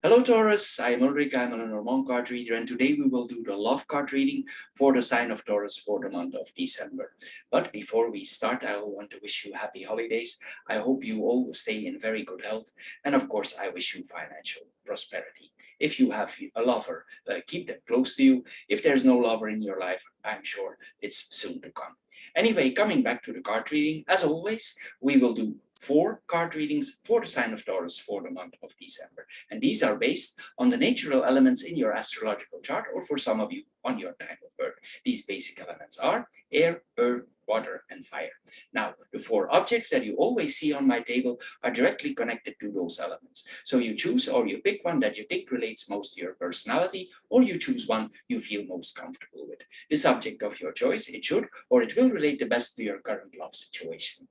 Hello Taurus, I'm Ulrich, I'm a Lenormand card reader, and today we will do the love card reading for the sign of Taurus for the month of December. But before we start, I want to wish you happy holidays. I hope you all stay in very good health, and of course I wish you financial prosperity. If you have a lover, keep them close to you. If there's no lover in your life, I'm sure it's soon to come. Anyway, coming back to the card reading, as always, we will do 4 card readings for the sign of Taurus for the month of December. And these are based on the natural elements in your astrological chart, or for some of you, on your time of birth. These basic elements are air, earth, water, and fire. Now, the 4 objects that you always see on my table are directly connected to those elements. So you choose or you pick one that you think relates most to your personality, or you choose one you feel most comfortable with. This object of your choice, it should or it will relate the best to your current love situation.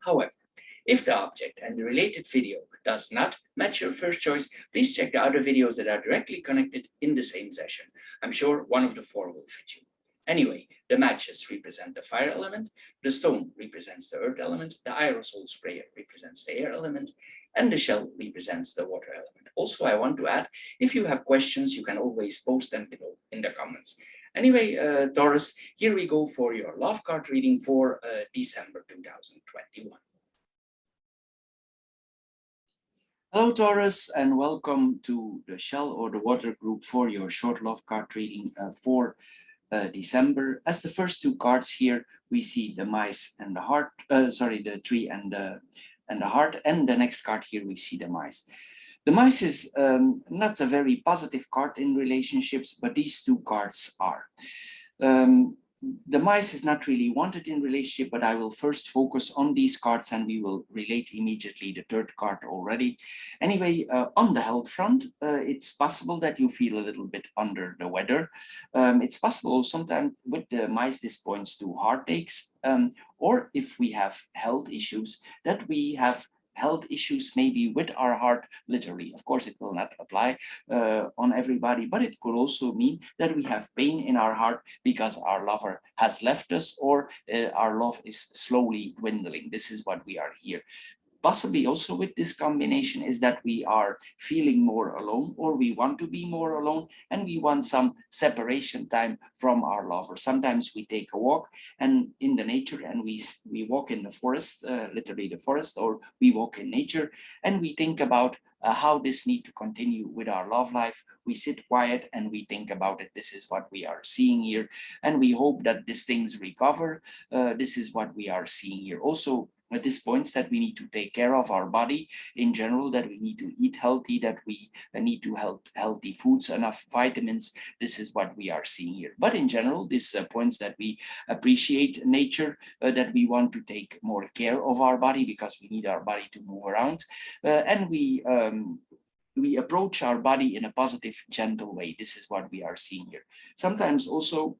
However, if the object and the related video does not match your first choice, please check the other videos that are directly connected in the same session. I'm sure one of the 4 will fit you. Anyway, the matches represent the fire element, the stone represents the earth element, the aerosol sprayer represents the air element, and the shell represents the water element. Also, I want to add, if you have questions, you can always post them below in the comments. Anyway, Taurus, here we go for your love card reading for December 2021. Hello Taurus, and welcome to the shell or the water group for your short love card reading for December. As the first 2 cards here, we see the mice and the heart, the tree and the heart, and the next card here we see the mice. The mice is not a very positive card in relationships, but these 2 cards are. The mice is not really wanted in relationship, but I will first focus on these cards and we will relate immediately the 3rd card already. Anyway, on the health front, it's possible that you feel a little bit under the weather. It's possible sometimes with the mice this points to heartaches, or if we have health issues, that we have health issues maybe with our heart, literally. Of course, it will not apply on everybody, but it could also mean that we have pain in our heart because our lover has left us, or our love is slowly dwindling. This is what we are here. Possibly also with this combination is that we are feeling more alone, or we want to be more alone, and we want some separation time from our lover. Sometimes we take a walk and in the nature, and we walk in the forest, literally the forest, or we walk in nature, and we think about how this need to continue with our love life. We sit quiet and we think about it. This is what we are seeing here, and we hope that these things recover. This is what we are seeing here. Also, at this point, that we need to take care of our body in general, that we need to eat healthy, that we need to have healthy foods, enough vitamins. This is what we are seeing here. But in general, this points that we appreciate nature, that we want to take more care of our body because we need our body to move around, and we approach our body in a positive, gentle way. This is what we are seeing here. Sometimes also,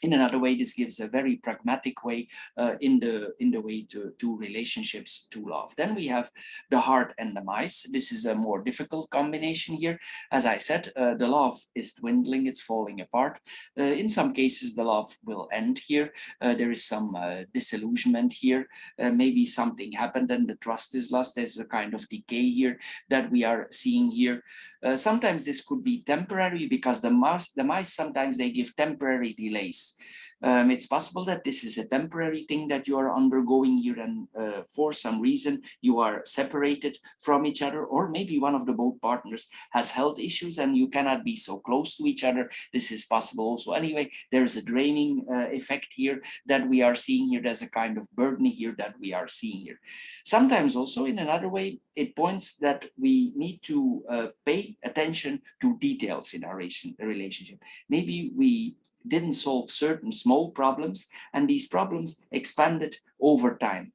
in another way, this gives a very pragmatic way in the way to relationships, to love. Then we have the heart and the mice. This is a more difficult combination here. As I said, the love is dwindling, it's falling apart. In some cases, the love will end here. There is some disillusionment here. Maybe something happened and the trust is lost. There's a kind of decay here that we are seeing here. Sometimes this could be temporary because the mice sometimes they give temporary delays. It's possible that this is a temporary thing that you are undergoing here, and for some reason you are separated from each other, or maybe one of the both partners has health issues and you cannot be so close to each other. This is possible also. Anyway, there's a draining effect here that we are seeing here. There's a kind of burden here that we are seeing here. Sometimes also in another way, it points that we need to pay attention to details in our relationship. Maybe we didn't solve certain small problems, and these problems expanded over time.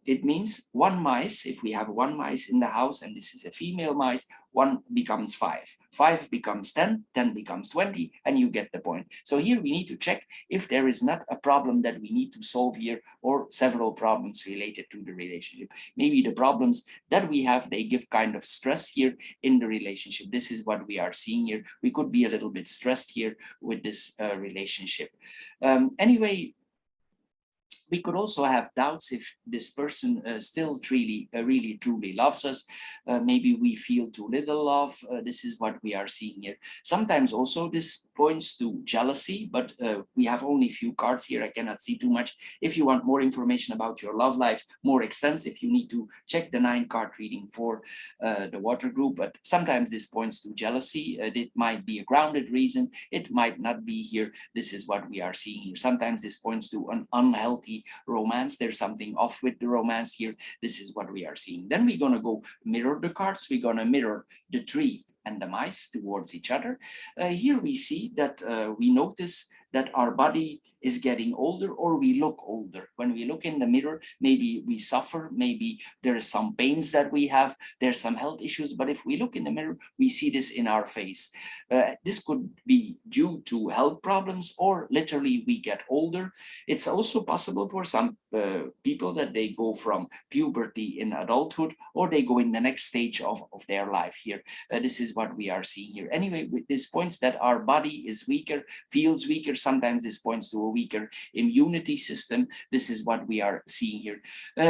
It means one mice, if we have one mice in the house, and this is a female mice, 1 becomes 5, 5 becomes 10, 10 becomes 20, and you get the point. So here we need to check if there is not a problem that we need to solve here, or several problems related to the relationship. Maybe the problems that we have, they give kind of stress here in the relationship. This is what we are seeing here. We could be a little bit stressed here with this relationship. Anyway, We could also have doubts if this person still really truly loves us. Maybe we feel too little love. This is what we are seeing here. Sometimes also this points to jealousy, but we have only a few cards here. I cannot see too much. If you want more information about your love life, more extensive, you need to check the 9-card reading for the water group. But sometimes this points to jealousy. It might be a grounded reason. It might not be here. This is what we are seeing here. Sometimes this points to an unhealthy romance. There's something off with the romance here. This is what we are seeing. Then we're going to go mirror the cards. We're going to mirror the tree and the mice towards each other. Here we see that we notice that our body is getting older, or we look older. When we look in the mirror, maybe we suffer, maybe there are some pains that we have, there's some health issues, but if we look in the mirror, we see this in our face. This could be due to health problems, or literally we get older. It's also possible for some people that they go from puberty in adulthood, or they go in the next stage of their life here. This is what we are seeing here. Anyway, this points that our body is weaker, feels weaker. Sometimes this points to a weaker immunity system. This is what we are seeing here.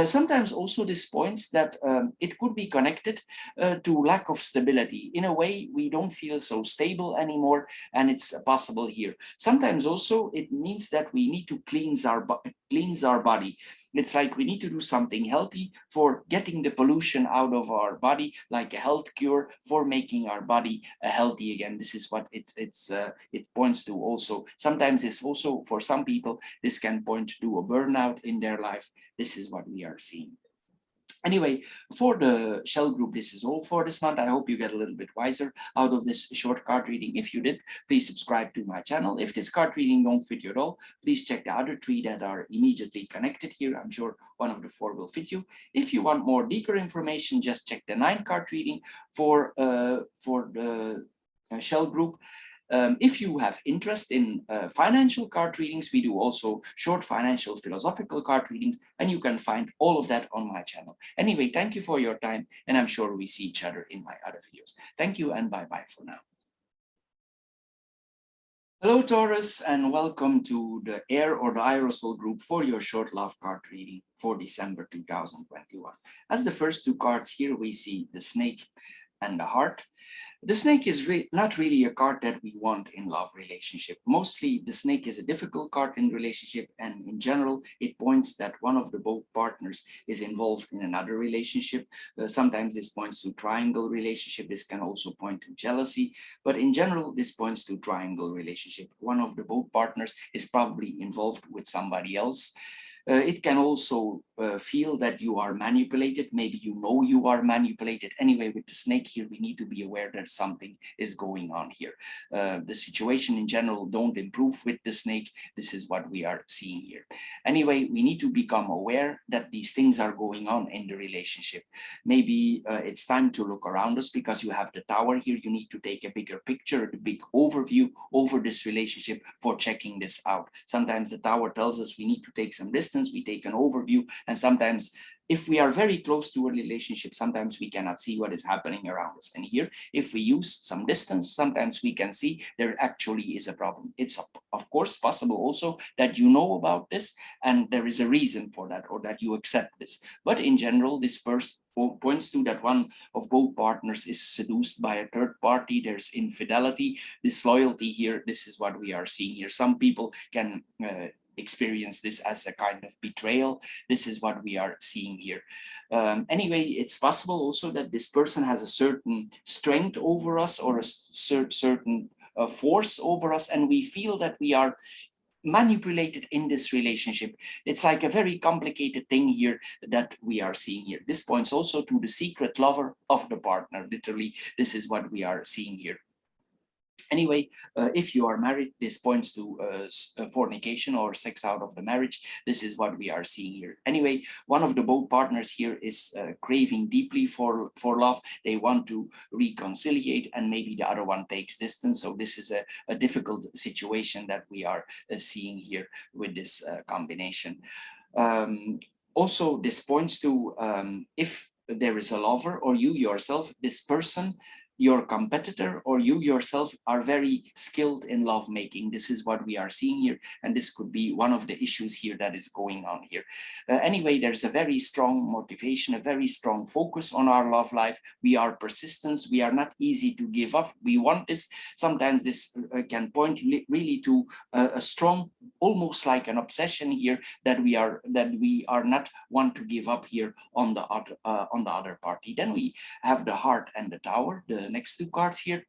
Sometimes also this points that it could be connected to lack of stability. In a way, we don't feel so stable anymore, and it's possible here. Sometimes also it means that we need to cleanse our body. It's like we need to do something healthy for getting the pollution out of our body, like a health cure for making our body healthy again. This is what it points to also. Sometimes it's also, for some people, this can point to a burnout in their life. This is what we are seeing. Anyway, for the shell group, this is all for this month. I hope you get a little bit wiser out of this short card reading. If you did, please subscribe to my channel. If this card reading don't fit you at all, please check the other 3 that are immediately connected here. I'm sure one of the 4 will fit you. If you want more deeper information, just check the 9-card reading for the shell group. If you have interest in financial card readings, we do also short financial philosophical card readings, and you can find all of that on my channel. Anyway, thank you for your time, and I'm sure we see each other in my other videos. Thank you, and bye-bye for now. Hello, Taurus, and welcome to the Air or the Aerosol group for your short love card reading for December 2021. As the first 2 cards here, we see the snake and the heart. The snake is not really a card that we want in love relationship. Mostly the snake is a difficult card in relationship, and in general it points that one of the both partners is involved in another relationship. Sometimes this points to triangle relationship. This can also point to jealousy, but in general this points to triangle relationship. One of the both partners is probably involved with somebody else. It can also feel that you are manipulated. Maybe you know you are manipulated. Anyway, with the snake here, we need to be aware that something is going on here. The situation in general don't improve with the snake. This is what we are seeing here. Anyway, we need to become aware that these things are going on in the relationship. Maybe it's time to look around us, because you have the tower here. You need to take a bigger picture, a big overview over this relationship for checking this out. Sometimes the tower tells us we need to take some distance. We take an overview, and sometimes if we are very close to a relationship, sometimes we cannot see what is happening around us. And here, if we use some distance, sometimes we can see there actually is a problem. It's of course possible also that you know about this and there is a reason for that, or that you accept this. But in general, this first points to that one of both partners is seduced by a third party. There's infidelity, disloyalty here. This is what we are seeing here. Some people can experience this as a kind of betrayal. This is what we are seeing here. Anyway, it's possible also that this person has a certain strength over us, or a certain force over us, and we feel that we are manipulated in this relationship. It's like a very complicated thing here that we are seeing here. This points also to the secret lover of the partner. Literally, this is what we are seeing here. Anyway, if you are married, this points to fornication or sex out of the marriage. This is what we are seeing here. Anyway, one of the both partners here is craving deeply for love. They want to reconciliate, and maybe the other one takes distance. So this is a difficult situation that we are seeing here with this combination. Also, this points to if there is a lover, or you yourself, this person, your competitor or you yourself are very skilled in lovemaking. This is what we are seeing here, and this could be one of the issues here that is going on here. Anyway, there's a very strong motivation, a very strong focus on our love life. We are persistent. We are not easy to give up. We want this. Sometimes this can point really to a strong, almost like an obsession here, that we are not want to give up here on the other party. Then we have the heart and the tower, the next two cards here.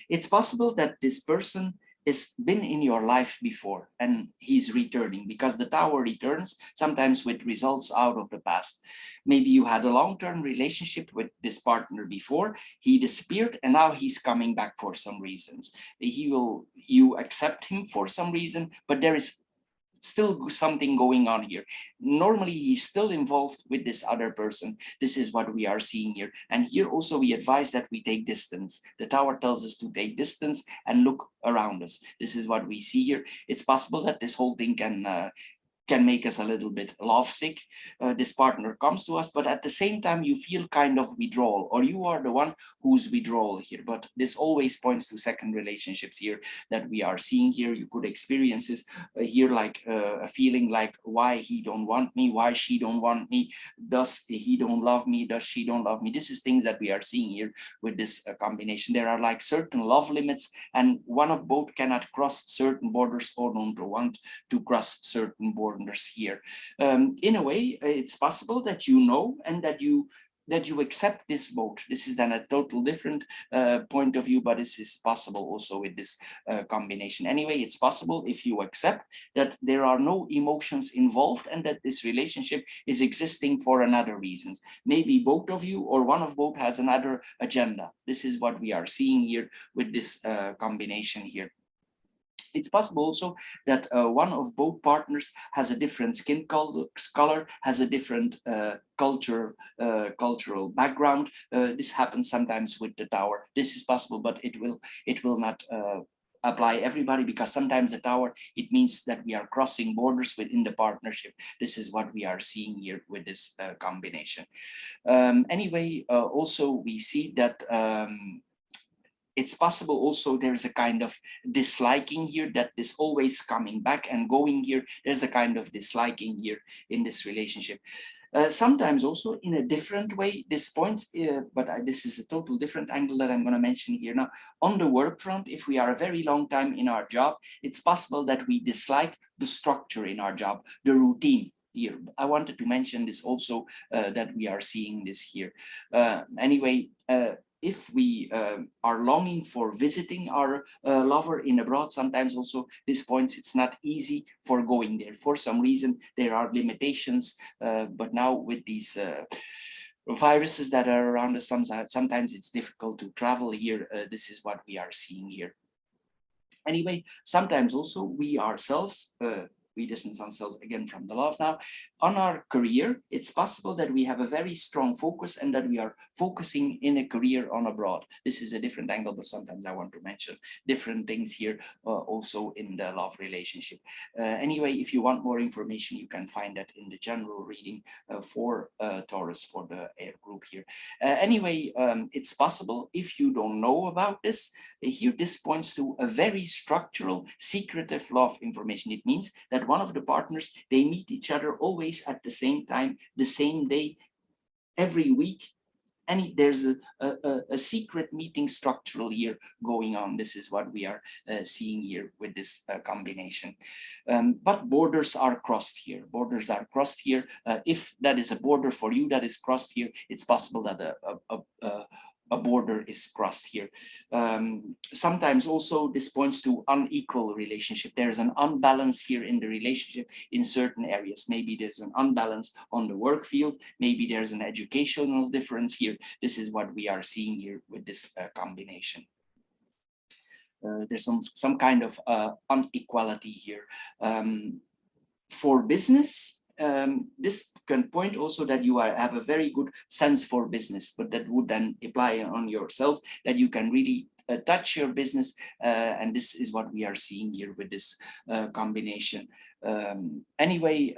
It's possible that this person has been in your life before and he's returning, because the tower returns sometimes with results out of the past. Maybe you had a long-term relationship with this partner before, he disappeared, and now he's coming back for some reasons. You accept him for some reason, but there is still something going on here. Normally he's still involved with this other person. This is what we are seeing here. And here also we advise that we take distance. The tower tells us to take distance and look around us. This is what we see here. It's possible that this whole thing can make us a little bit lovesick. This partner comes to us, but at the same time you feel kind of withdrawal, or you are the one who's withdrawal here. But this always points to second relationships here that we are seeing here. You could experience this here, like a feeling like, why he don't want me, why she don't want me, does he don't love me, does she don't love me. This is things that we are seeing here with this combination. There are like certain love limits, and one of both cannot cross certain borders or don't want to cross certain borders here. In a way, it's possible that you know and that you accept this both. This is then a total different point of view, but this is possible also with this combination. Anyway, it's possible if you accept that there are no emotions involved and that this relationship is existing for another reasons. Maybe both of you or one of both has another agenda. This is what we are seeing here with this combination here. It's possible also that one of both partners has a different skin color, has a different cultural background. This happens sometimes with the tower. This is possible, but it will not apply everybody, because sometimes the tower, it means that we are crossing borders within the partnership. This is what we are seeing here with this combination. Anyway, also we see that it's possible also there's a kind of disliking here, that is always coming back and going here. There's a kind of disliking here in this relationship. Sometimes also in a different way, this points, but this is a total different angle that I'm going to mention here now. On the work front, if we are a very long time in our job, it's possible that we dislike the structure in our job, the routine. Here, I wanted to mention this also, that we are seeing this here. Anyway, if we are longing for visiting our lover in abroad, sometimes also this points it's not easy for going there. For some reason, there are limitations, but now with these viruses that are around us, sometimes it's difficult to travel here. This is what we are seeing here. Anyway, sometimes also we ourselves, we distance ourselves again from the love now. On our career, it's possible that we have a very strong focus and that we are focusing in a career on abroad. This is a different angle, but sometimes I want to mention different things here also in the love relationship. Anyway, if you want more information, you can find that in the general reading for Taurus, for the air group here. Anyway, it's possible, if you don't know about this, here this points to a very structural, secretive love information. It means that one of the partners, they meet each other always at the same time, the same day, every week, and there's a secret meeting structural here going on. This is what we are seeing here with this combination. But borders are crossed here. Borders are crossed here. If that is a border for you that is crossed here, it's possible that a border is crossed here. Sometimes also this points to unequal relationship. There's an unbalance here in the relationship in certain areas. Maybe there's an unbalance on the work field. Maybe there's an educational difference here. This is what we are seeing here with this combination. There's some kind of inequality here. For business, this can point also that you have a very good sense for business, but that would then apply on yourself, that you can really touch your business, and this is what we are seeing here with this combination. Anyway,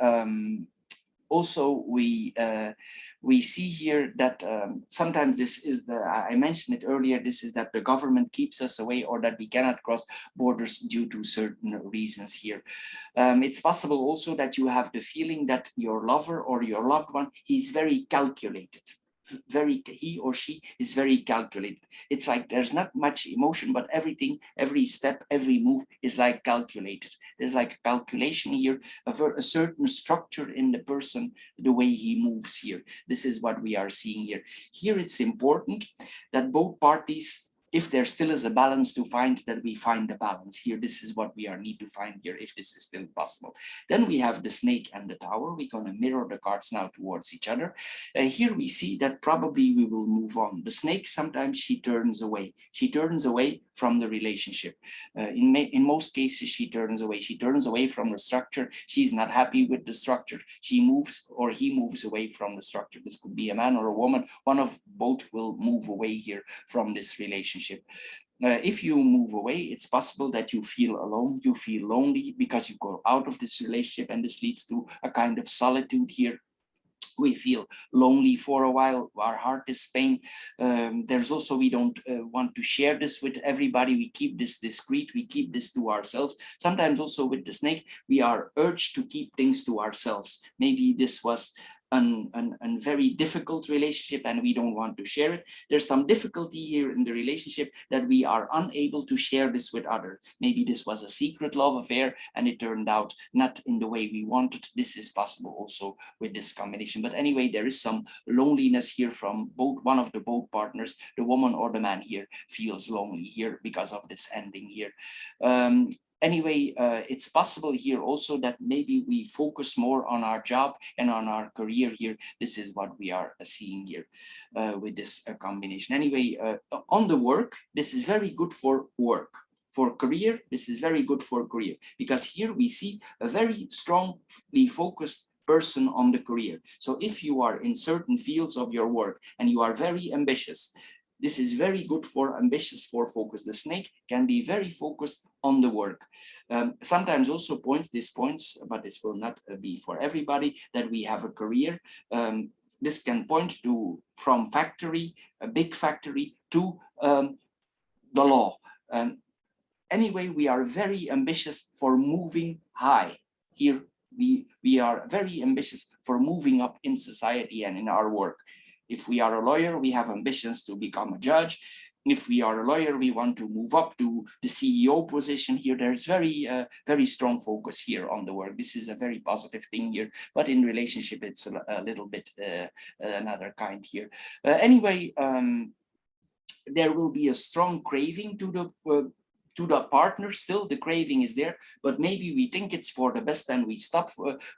Also, we see here that sometimes this is I mentioned it earlier, this is that the government keeps us away, or that we cannot cross borders due to certain reasons here. It's possible also that you have the feeling that your lover or your loved one, he's very calculated. He or she is very calculated. It's like there's not much emotion, but everything, every step, every move is like calculated. There's like a calculation here, a certain structure in the person, the way he moves here. This is what we are seeing here. Here it's important that both parties, if there still is a balance to find, that we find the balance here. This is what we need to find here, if this is still possible. Then we have the snake and the tower. We're going to mirror the cards now towards each other. Here we see that probably we will move on. The snake, sometimes she turns away. She turns away from the relationship. In most cases, she turns away. She turns away from the structure. She's not happy with the structure. She moves, or he moves away from the structure. This could be a man or a woman. One of both will move away here from this relationship. If you move away, it's possible that you feel alone, you feel lonely because you go out of this relationship, and this leads to a kind of solitude here. We feel lonely for a while, our heart is pain. There's also, we don't want to share this with everybody. We keep this discreet, we keep this to ourselves. Sometimes also with the snake, we are urged to keep things to ourselves. Maybe this was a very difficult relationship and we don't want to share it. There's some difficulty here in the relationship that we are unable to share this with others. Maybe this was a secret love affair and it turned out not in the way we wanted. This is possible also with this combination. But anyway, there is some loneliness here from one of the both partners. The woman or the man here feels lonely here because of this ending here. Anyway, it's possible here also that maybe we focus more on our job and on our career here. This is what we are seeing here with this combination. Anyway, on the work, this is very good for work. For career, this is very good for career, because here we see a very strongly focused person on the career. So if you are in certain fields of your work and you are very ambitious, this is very good for ambitious, for focus. The snake can be very focused on the work. Sometimes also this points, but this will not be for everybody, that we have a career. This can point to from factory, a big factory, to the law. Anyway, we are very ambitious for moving high. Here we are very ambitious for moving up in society and in our work. If we are a lawyer, we have ambitions to become a judge. If we are a lawyer, we want to move up to the CEO position here. There's very strong focus here on the work. This is a very positive thing here, but in relationship, it's a little bit another kind here. Anyway, there will be a strong craving to the partner. Still the craving is there, but maybe we think it's for the best and we stop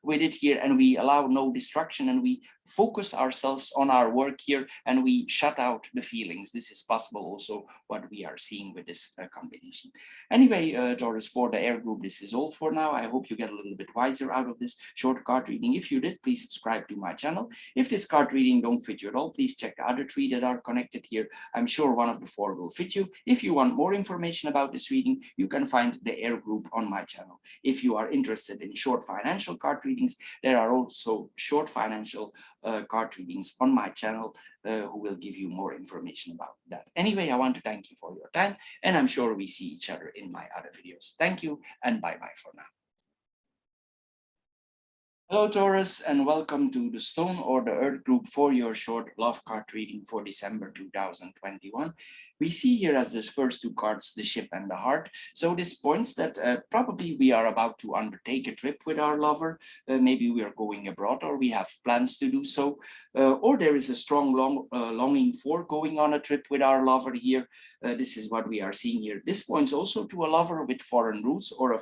with it here, and we allow no distraction, and we focus ourselves on our work here, and we shut out the feelings. This is possible also what we are seeing with this combination. Anyway, Taurus, for the air group, this is all for now. I hope you get a little bit wiser out of this short card reading. If you did, please subscribe to my channel. If this card reading don't fit you at all, please check the other 3 that are connected here. I'm sure one of the 4 will fit you. If you want more information about this reading, you can find the air group on my channel. If you are interested in short financial card readings, there are also short financial card readings on my channel who will give you more information about that. Anyway, I want to thank you for your time, and I'm sure we see each other in my other videos. Thank you, and bye-bye for now. Hello Taurus, and welcome to the Stone or the Earth group for your short love card reading for December 2021. We see here as the first 2 cards, the ship and the heart. So this points that probably we are about to undertake a trip with our lover. Maybe we are going abroad, or we have plans to do so. Or there is a strong longing for going on a trip with our lover here. This is what we are seeing here. This points also to a lover with foreign roots, or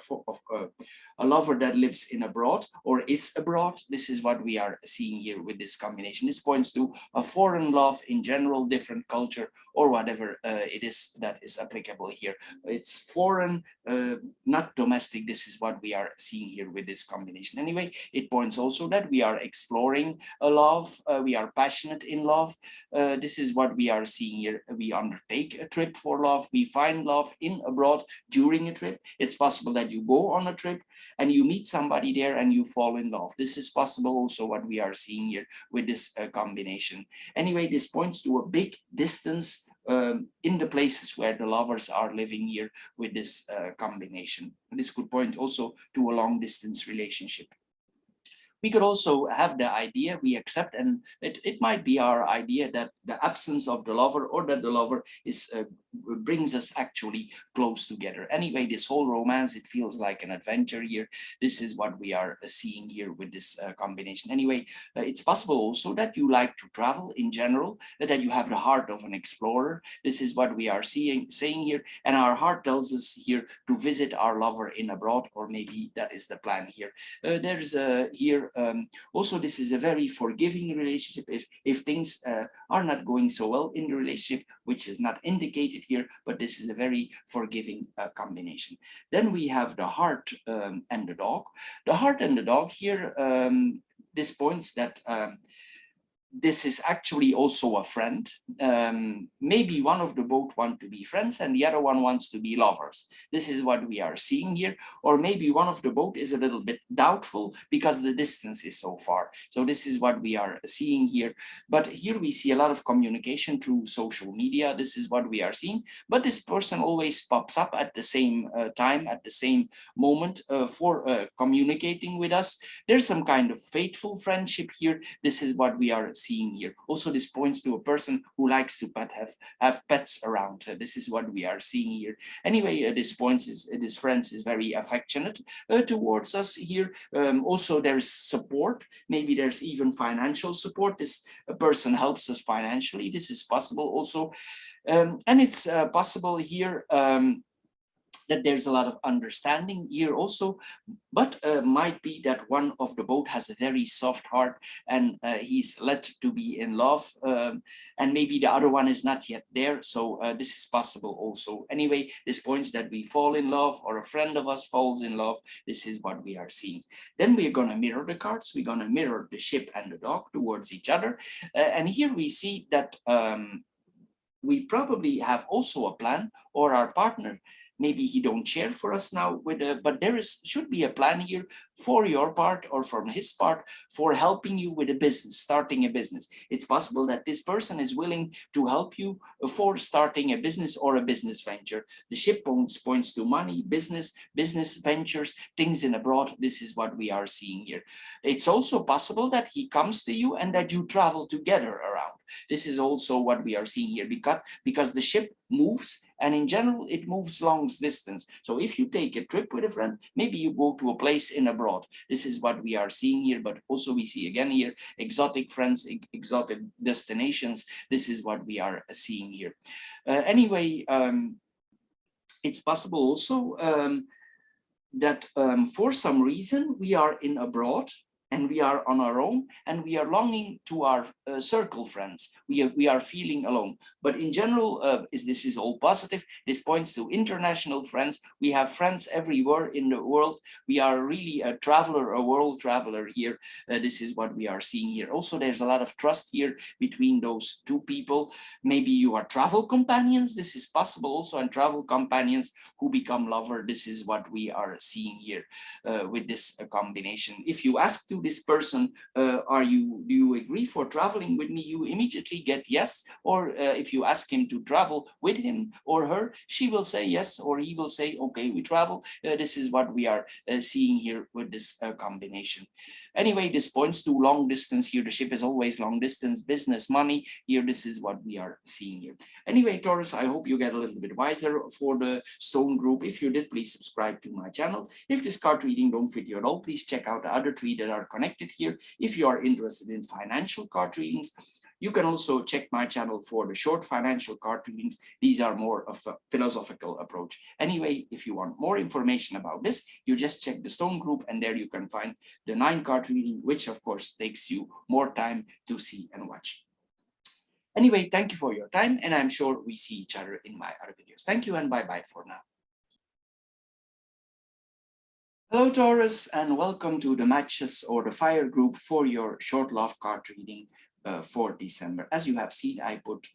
a lover that lives in abroad or is abroad. This is what we are seeing here with this combination. This points to a foreign love in general, different culture, or whatever it is that is applicable here. It's foreign, not domestic. This is what we are seeing here with this combination. Anyway, it points also that we are exploring a love. We are passionate in love. This is what we are seeing here. We undertake a trip for love. We find love in abroad during a trip. It's possible that you go on a trip and you meet somebody there and you fall in love. love. This is possible also what we are seeing here with this combination. Anyway, this points to a big distance in the places where the lovers are living here with this combination. This could point also to a long distance relationship. We could also have the idea we accept, and it might be our idea that the absence of the lover or that the lover is brings us actually close together. Anyway, this whole romance, it feels like an adventure here. This is what we are seeing here with this combination. Anyway, it's possible also that you like to travel in general, that you have the heart of an explorer. This is what we are saying here, and our heart tells us here to visit our lover in abroad, or maybe that is the plan here. There's here also, this is a very forgiving relationship. If things are not going so well in the relationship, which is not indicated here, but this is a very forgiving combination. Then we have the heart and the dog. The heart and the dog here, this points that this is actually also a friend. Maybe one of the both want to be friends and the other one wants to be lovers. This is what we are seeing here. Or maybe one of the both is a little bit doubtful because the distance is so far. So this is what we are seeing here. But here we see a lot of communication through social media. This is what we are seeing. But this person always pops up at the same time, at the same moment for communicating with us. There's some kind of faithful friendship here. This is what we are seeing here. Also, this points to a person who likes to have pets around. This is what we are seeing here. Anyway, this points is this friend is very affectionate towards us here. Also, there's support. Maybe there's even financial support. This person helps us financially. This is possible also, and it's possible here. That there's a lot of understanding here also, but might be that one of the both has a very soft heart and he's led to be in love, and maybe the other one is not yet there. So this is possible also. Anyway, this points that we fall in love or a friend of us falls in love. This is what we are seeing. Then we're going to mirror the cards. We're going to mirror the ship and the dog towards each other. And here we see that we probably have also a plan, or our partner, maybe he don't share for us now but there should be a plan here for your part or from his part for helping you with a business, starting a business. It's possible that this person is willing to help you for starting a business or a business venture. The ship points to money, business ventures, things in abroad. This is what we are seeing here. It's also possible that he comes to you and that you travel together around. This is also what we are seeing here, because the ship moves, and in general it moves long distance. So if you take a trip with a friend, maybe you go to a place in abroad. This is what we are seeing here. But also we see again here exotic friends, exotic destinations. This is what we are seeing here. Anyway, it's possible also that for some reason we are in abroad and we are on our own, and we are longing to our circle friends. We are feeling alone. But in general, this is all positive. This points to international friends. We have friends everywhere in the world. We are really a traveler, a world traveler here. This is what we are seeing here. Also, there's a lot of trust here between those two people. Maybe you are travel companions. This is possible also, and travel companions who become lover. This is what we are seeing here with this combination. If you ask to this person, do you agree for traveling with me? You immediately get yes. Or if you ask him to travel with him or her, she will say yes, or he will say, okay, we travel. This is what we are seeing here with this combination. Anyway, this points to long distance here. The ship is always long distance, business, money. Here, this is what we are seeing here. Anyway, Taurus, I hope you get a little bit wiser for the stone group. If you did, please subscribe to my channel. If this card reading don't fit you at all, please check out the other three that are connected here. If you are interested in financial card readings, you can also check my channel for the short financial card readings. These are more of a philosophical approach. Anyway, if you want more information about this, you just check the stone group, and there you can find the 9 card reading, which of course takes you more time to see and watch. Anyway, thank you for your time, and I'm sure we see each other in my other videos. Thank you and bye-bye for now. Hello, Taurus, and welcome to the matches or the fire group for your short love card reading for December. As you have seen, I put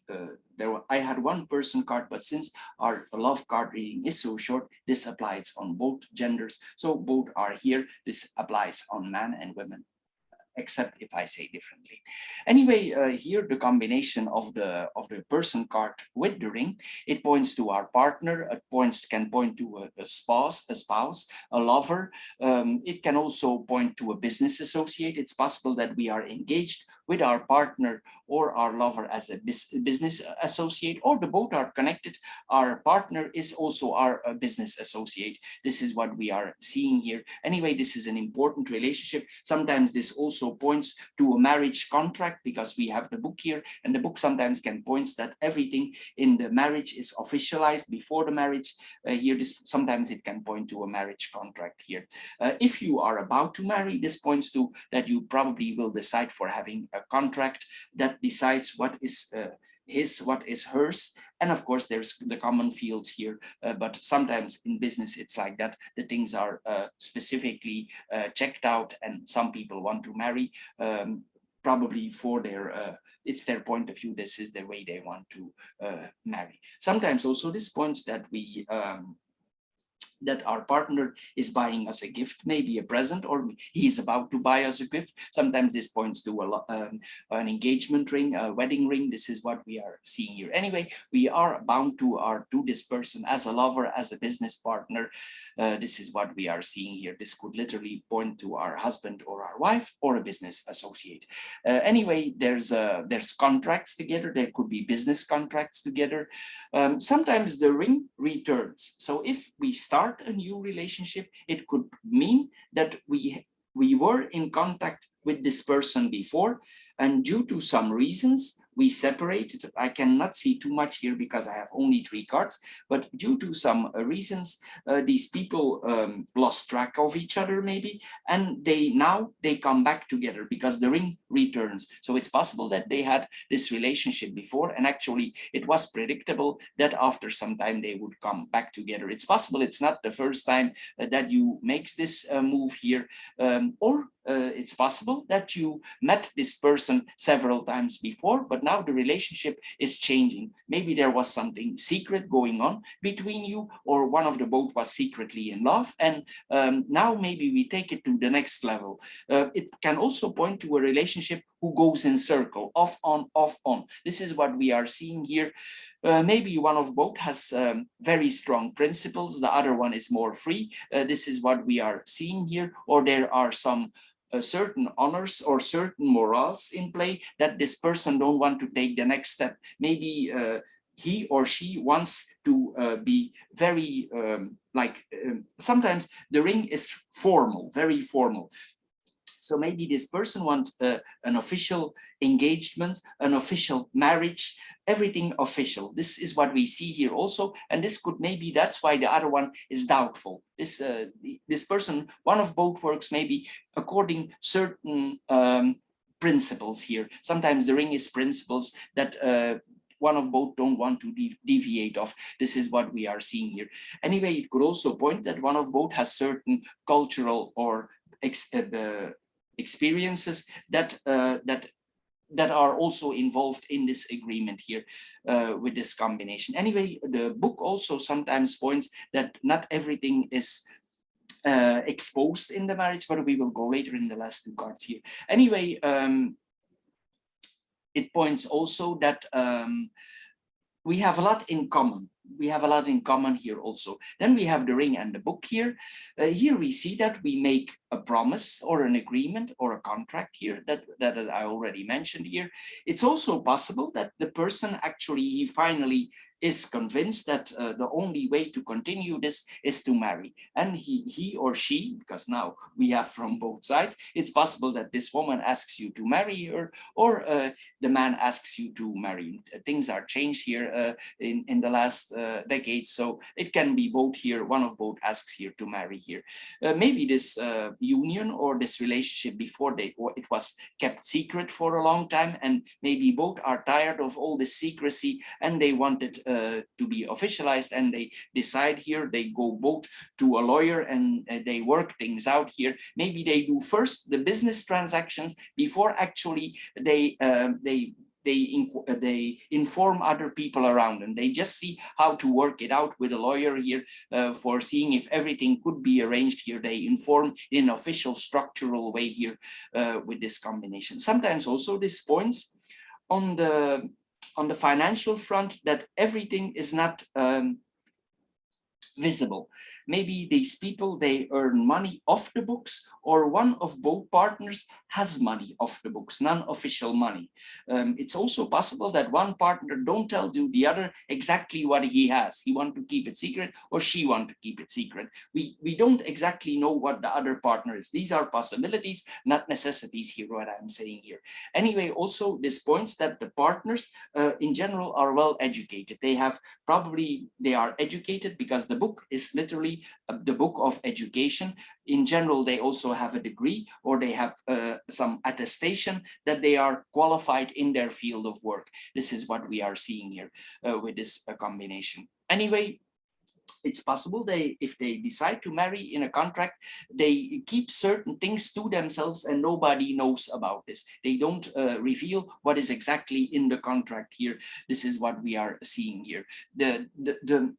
I had one person card, but since our love card reading is so short, this applies on both genders. So both are here. This applies on man and women, except if I say differently. Anyway, here the combination of the person card with the ring, it points to our partner. It can point to a spouse, a lover. It can also point to a business associate. It's possible that we are engaged with our partner or our lover as a business associate, or the both are connected. Our partner is also our business associate. This is what we are seeing here. Anyway, this is an important relationship. Sometimes this also points to a marriage contract, because we have the book here, and the book sometimes can point that everything in the marriage is officialized before the marriage. Here, sometimes it can point to a marriage contract here. If you are about to marry, this points to that you probably will decide for having a contract that decides what is his, what is hers. And of course, there's the common fields here, but sometimes in business, it's like that. The things are specifically checked out, and some people want to marry probably for their, it's their point of view. This is the way they want to marry. Sometimes also this points that we, that our partner is buying us a gift, maybe a present, or he is about to buy us a gift. Sometimes this points to an engagement ring, a wedding ring. This is what we are seeing here. Anyway, we are bound to this person as a lover, as a business partner. This is what we are seeing here. This could literally point to our husband or our wife or a business associate. Anyway, there's contracts together. There could be business contracts together. Sometimes the ring returns. So if we start a new relationship, it could mean that we were in contact with this person before, and due to some reasons we separated. I cannot see too much here because I have only 3 cards, but due to some reasons, these people lost track of each other maybe, and now they come back together because the ring returns. So it's possible that they had this relationship before, and actually it was predictable that after some time they would come back together. It's possible it's not the first time that you make this move here, or it's possible that you met this person several times before, but now the relationship is changing. Maybe there was something secret going on between you, or one of the both was secretly in love, and now maybe we take it to the next level. It can also point to a relationship who goes in circle, off on, off on. This is what we are seeing here. Maybe one of both has very strong principles, the other one is more free. This is what we are seeing here, or there are some certain honors or certain morals in play that this person don't want to take the next step. Maybe he or she wants to be very sometimes the ring is formal, very formal. So maybe this person wants an official engagement, an official marriage, everything official. This is what we see here also. And this could maybe, that's why the other one is doubtful. This person, one of both works maybe according certain principles here. Sometimes the ring is principles that one of both don't want to deviate off. This is what we are seeing here. Anyway, it could also point that one of both has certain cultural or experiences that are also involved in this agreement here with this combination. Anyway, the book also sometimes points that not everything is exposed in the marriage, but we will go later in the last 2 cards here. Anyway, it points also that we have a lot in common. We have a lot in common here also. Then we have the ring and the book here. Here we see that we make a promise or an agreement or a contract here that I already mentioned here. It's also possible that the person actually, he finally is convinced that the only way to continue this is to marry. And he or she, because now we have from both sides, it's possible that this woman asks you to marry her, or the man asks you to marry. Things are changed here in the last decades, so it can be both here. One of both asks here to marry here. Maybe this union or this relationship before it was kept secret for a long time, and maybe both are tired of all this secrecy and they wanted to be officialized and they decide here, they go both to a lawyer and they work things out here. Maybe they do first the business transactions before actually they inform other people around, and they just see how to work it out with a lawyer here for seeing if everything could be arranged here. They inform in an official structural way here with this combination. Sometimes also this points on the financial front that everything is not visible. Maybe these people, they earn money off the books, or one of both partners has money off the books, non-official money. It's also possible that one partner don't tell the other exactly what he has. He want to keep it secret, or she want to keep it secret. We don't exactly know what the other partner is. These are possibilities, not necessities here, what I'm saying here. Anyway, also this points that the partners in general are well educated. They are educated because the book is literally the book of education. In general, they also have a degree, or they have some attestation that they are qualified in their field of work. This is what we are seeing here with this combination. Anyway, it's possible if they decide to marry in a contract, they keep certain things to themselves and nobody knows about this. They don't reveal what is exactly in the contract here. This is what we are seeing here.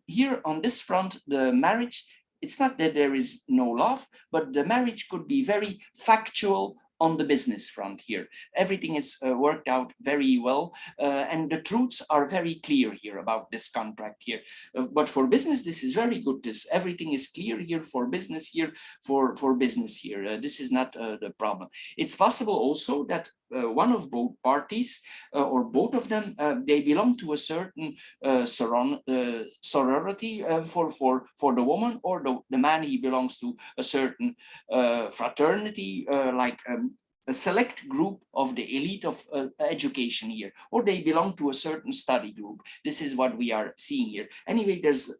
Here on this front, the marriage, it's not that there is no love, but the marriage could be very factual on the business front here. Everything is worked out very well, and the truths are very clear here about this contract here. But for business, this is very good. Everything is clear here for business here, for business here. This is not the problem. It's possible also that one of both parties or both of them, they belong to a certain sorority for the woman, or the man, he belongs to a certain fraternity, like a select group of the elite of education here, or they belong to a certain study group. This is what we are seeing here. Anyway, there's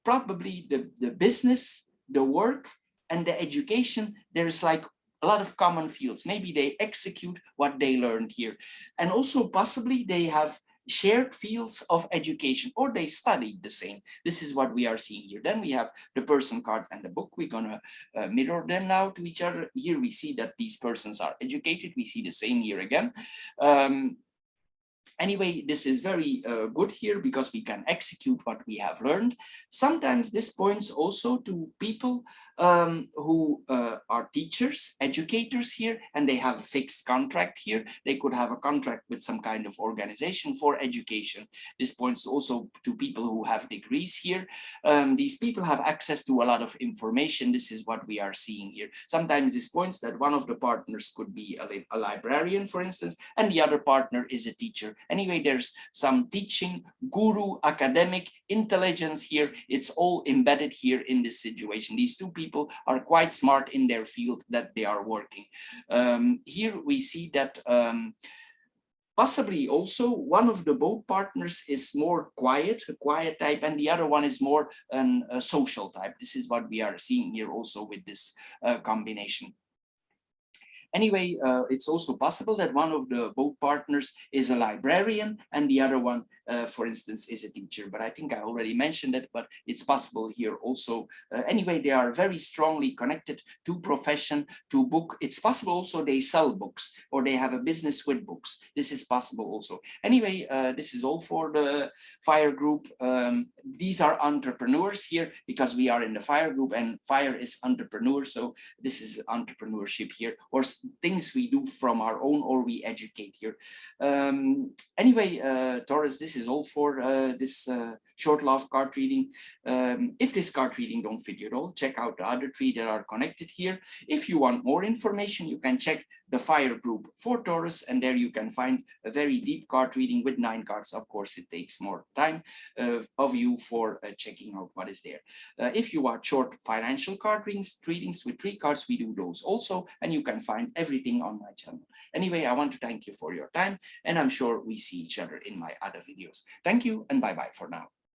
probably the business, the work, and the education. There's like a lot of common fields. Maybe they execute what they learned here. And also possibly they have shared fields of education, or they studied the same. This is what we are seeing here. Then we have the person cards and the book. We're gonna mirror them now to each other. Here we see that these persons are educated. We see the same here again. Anyway, this is very good here because we can execute what we have learned. Sometimes this points also to people who are teachers, educators here, and they have a fixed contract here. They could have a contract with some kind of organization for education. This points also to people who have degrees here. These people have access to a lot of information. This is what we are seeing here. Sometimes this points that one of the partners could be a librarian, for instance, and the other partner is a teacher. Anyway, there's some teaching, guru, academic intelligence here. It's all embedded here in this situation. These two people are quite smart in their field that they are working. Here we see that possibly also one of the both partners is more quiet, a quiet type, and the other one is more a social type. This is what we are seeing here also with this combination. Anyway, it's also possible that one of the both partners is a librarian and the other one, for instance, is a teacher. But I think I already mentioned it, but it's possible here also. Anyway, they are very strongly connected to profession, to book. It's possible also they sell books or they have a business with books. This is possible also. Anyway, this is all for the fire group. These are entrepreneurs here because we are in the fire group and fire is entrepreneur. So this is entrepreneurship here, or things we do from our own, or we educate here. Anyway, Taurus, this is all for this short love card reading. If this card reading don't fit you at all, check out the other three that are connected here. If you want more information, you can check the fire group for Taurus, and there you can find a very deep card reading with 9 cards. Of course, it takes more time of you for checking out what is there. If you want short financial card readings with 3 cards, we do those also, and you can find everything on my channel. Anyway, I want to thank you for your time, and I'm sure we see each other in my other videos. Thank you, and bye-bye for now.